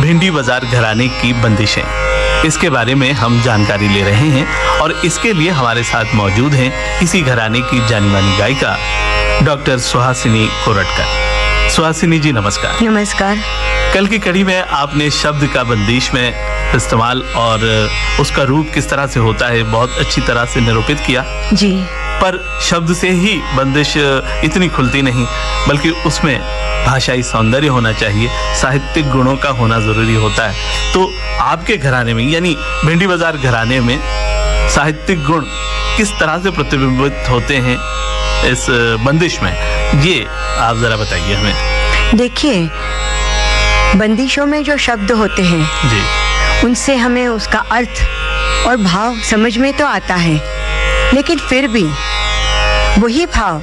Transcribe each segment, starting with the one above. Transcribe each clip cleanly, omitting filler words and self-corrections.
भिंडी बाजार घराने की बंदिशें, इसके बारे में हम जानकारी ले रहे हैं और इसके लिए हमारे साथ मौजूद हैं इसी घराने की जानी मानी गायिका डॉक्टर सुहासिनी कोरटकर। सुहासिनी जी नमस्कार। नमस्कार। कल की कड़ी में आपने शब्द का बंदिश में इस्तेमाल और उसका रूप किस तरह से होता है बहुत अच्छी तरह से निरूपित किया जी। पर शब्द से ही बंदिश इतनी खुलती नहीं, बल्कि उसमें भाषाई सौंदर्य होना चाहिए, साहित्यिक गुणों का होना जरूरी होता है। तो आपके घराने में यानी भिंडी बाजार घराने में साहित्यिक गुण किस तरह से प्रतिबिंबित होते हैं इस बंदिश में, ये आप जरा बताइए हमें। देखिए, बंदिशों में जो शब्द होते हैं जी, उनसे हमें उसका अर्थ और भाव समझ में तो आता है, लेकिन फिर भी वही भाव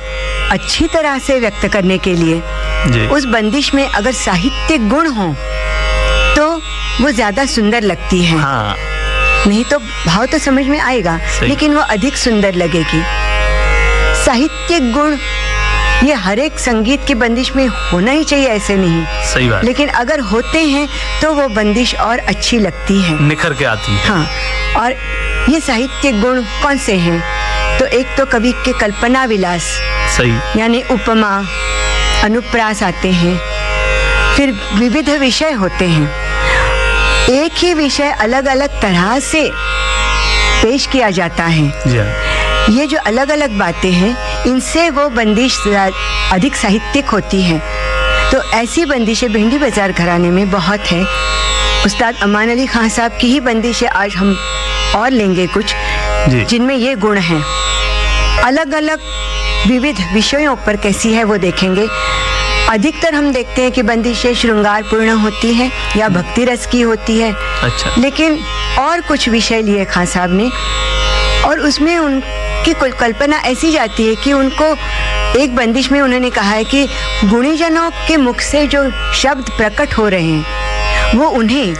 अच्छी तरह से व्यक्त करने के लिए जी, उस बंदिश में अगर साहित्यिक गुण हो तो वो ज्यादा सुंदर लगती है। हाँ, नहीं तो भाव तो समझ में आएगा, लेकिन वो अधिक सुंदर लगेगी। साहित्यिक गुण ये हर एक संगीत की बंदिश में होना ही चाहिए, ऐसे नहीं, सही बात, लेकिन अगर होते हैं तो वो बंदिश और अच्छी लगती है, निखर के आती है। हाँ, और ये साहित्यिक गुण कौन से हैं? तो एक तो कवि के कल्पना विलास, सही, यानी उपमा, अनुप्रास आते हैं। फिर विविध विषय होते हैं, एक ही विषय अलग अलग तरह से पेश किया जाता है। जी हाँ, ये जो अलग अलग बातें हैं, इनसे वो बंदिश अधिक साहित्यिक होती है। तो ऐसी बंदिशें भिंडी बाजार घराने में बहुत है। उस्ताद अमान अली खान साहब की ही बंदिशें आज हम और लेंगे कुछ, जिनमें ये गुण हैं। अलग अलग विविध विषयों पर कैसी है वो देखेंगे। अधिकतर हम देखते हैं कि बंदिशें श्रृंगार पूर्ण होती है या भक्ति रस की होती है। अच्छा, लेकिन और कुछ विषय लिए खान साहब ने, और उसमें उनकी कल्पना ऐसी जाती है कि उनको एक बंदिश में उन्होंने कहा है कि गुणीजनों के मुख से जो शब्द प्रकट हो रहे हैं वो उन्हें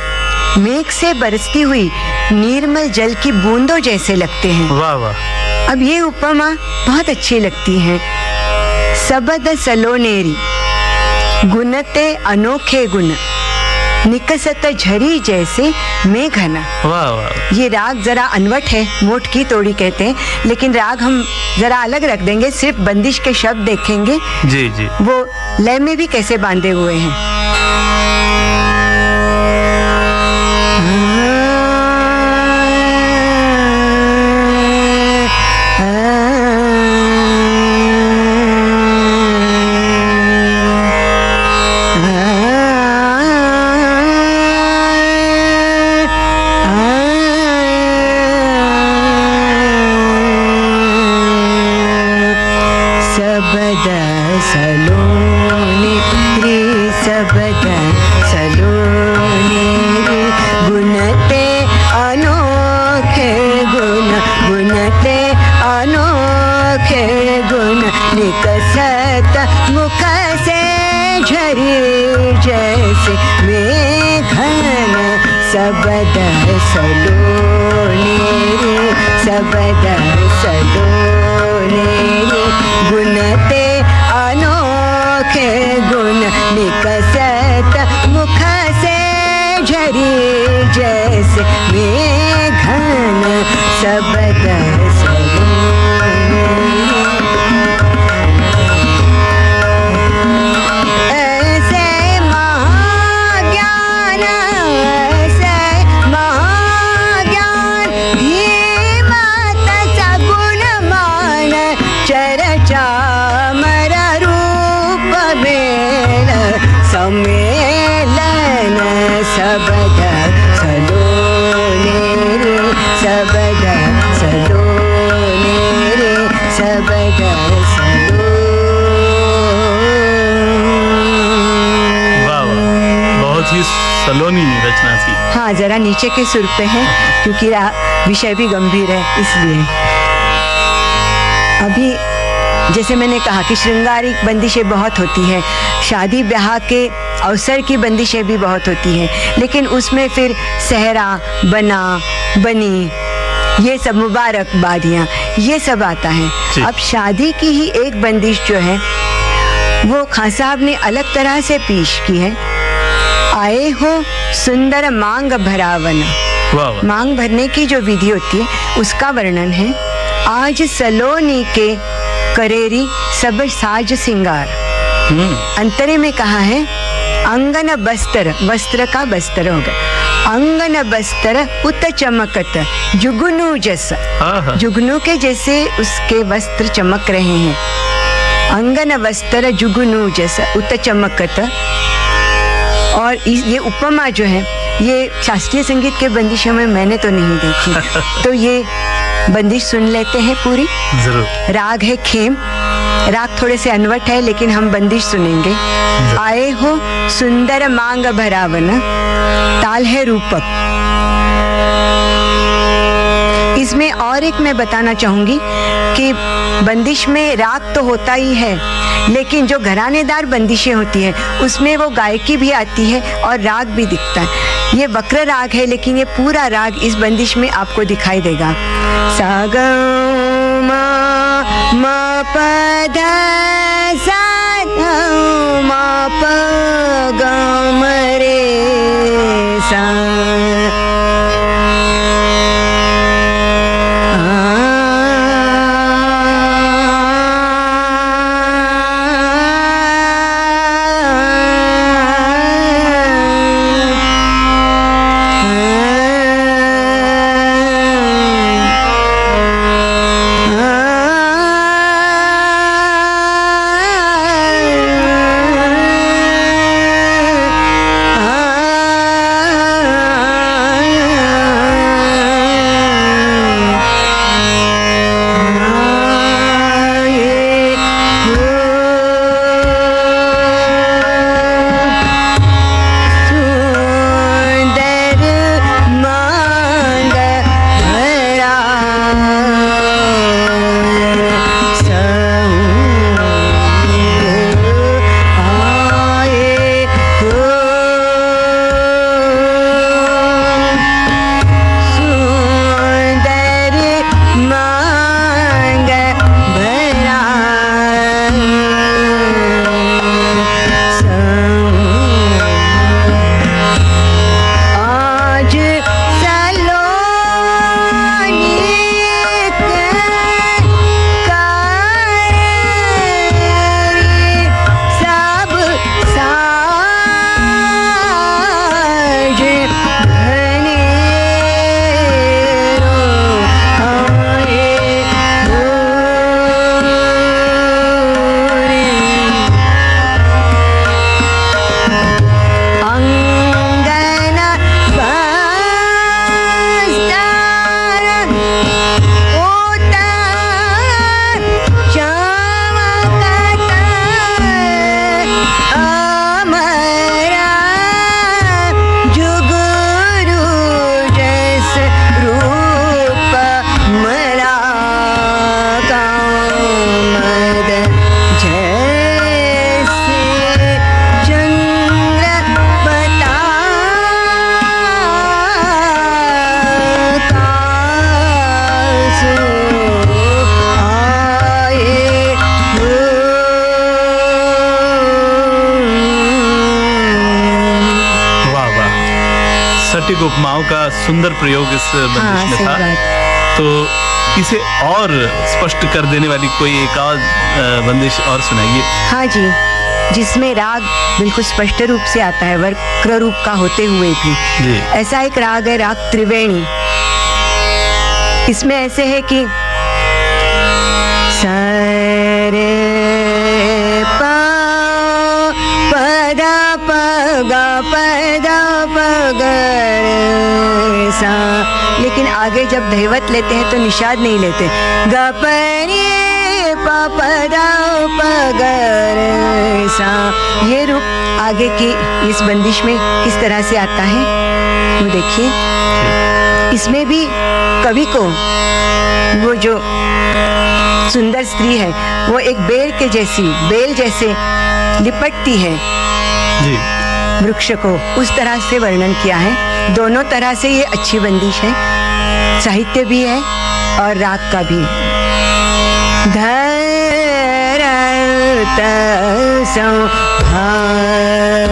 मेघ से बरसती हुई निर्मल जल की बूंदों जैसे लगते हैं। वाह वाह। अब ये उपमा बहुत अच्छी लगती है। सबद सलोनेरी गुणते अनोखे गुण, निकसत झरी जैसे मेघना। वाह वाह। ये राग जरा अनवट है, मोट की तोड़ी कहते हैं, लेकिन राग हम जरा अलग रख देंगे, सिर्फ बंदिश के शब्द देखेंगे। जी जी, वो लय में भी कैसे बांधे हुए हैं। निकसत मुख से झरी जैसे मेघन, सबद सलोने रे, सबद सलोने रे, गुणते अनोखे गुण, निकसत मुख से झरी जैसे मेघन, सबद सम्मेलन, सबद सलोने रे, सबद सलोने रे, सबद सलो। वाह वाह, बहुत ही सलोनी रचना थी। हाँ, जरा नीचे के सुर पे है क्योंकि विषय भी गंभीर है, इसलिए। अभी जैसे मैंने कहा कि श्रृंगारिक बंदिशें बहुत होती हैं, शादी ब्याह के अवसर की बंदिशें भी बहुत होती हैं, लेकिन उसमें फिर सहरा, बना, बनी, ये सब मुबारकबादियाँ, ये सब आता है। अब शादी की ही एक बंदिश जो है वो खान साहब ने अलग तरह से पेश की है। आए हो सुंदर मांग भरावन। वाह वाह। मांग भरने की जो विधि होती है उसका वर्णन है। आज सलोनी के करेरी सब साज सिंगार। अंतरे में कहा है अंगन बस्तर, वस्त्र का बस्तर हो गया। अंगन बस्तर उत चमकत जुगनू जैसा, जुगनू के जैसे उसके वस्त्र चमक रहे हैं। अंगन वस्त्र जुगनू जैसा उत चमकत। और ये उपमा जो है ये शास्त्रीय संगीत के बंदिशों में मैंने तो नहीं देखी। तो ये बंदिश सुन लेते हैं पूरी। जरूर। राग है खेम, राग थोड़े से अनवट है लेकिन हम बंदिश सुनेंगे। आए हो सुंदर मांग भरावन, ताल है रूपक। इसमें और एक मैं बताना चाहूंगी कि बंदिश में राग तो होता ही है लेकिन जो घरानेदार बंदिशें होती हैं उसमें वो गायकी भी आती है और राग भी दिखता है। ये वक्र राग है लेकिन ये पूरा राग इस बंदिश में आपको दिखाई देगा। सा ग म प ध सा ध म प ग म रे सा। सटीक उपमाओं का सुंदर प्रयोग इस बंदिश में था। तो इसे और स्पष्ट कर देने वाली कोई एक और बंदिश और सुनाइए। हाँ जी, जिसमें राग बिल्कुल स्पष्ट रूप से आता है वक्र रूप का होते हुए भी जी। ऐसा एक राग है राग त्रिवेणी। इसमें ऐसे है कि सरे पा पदा पगा पदा पगर सा, लेकिन आगे जब धैवत लेते हैं तो निषाद नहीं लेते। ग परे पा पदा पगर सा, ये रूप आगे की इस बंदिश में किस तरह से आता है वो देखिए। इसमें भी कवि को वो जो सुंदर स्त्री है वो एक बेल जैसे लिपटती है जी। वृक्ष को, उस तरह से वर्णन किया है। दोनों तरह से ये अच्छी बंदिश है, साहित्य भी है और राग का भी। धरत सौभार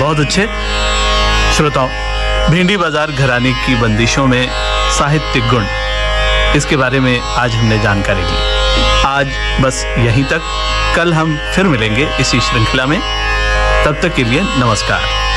बहुत अच्छे। श्रोताओं, भिंडी बाजार घराने की बंदिशों में साहित्यिक गुण, इसके बारे में आज हमने जानकारी ली। आज बस यहीं तक। कल हम फिर मिलेंगे इसी श्रृंखला में। तब तक के लिए नमस्कार।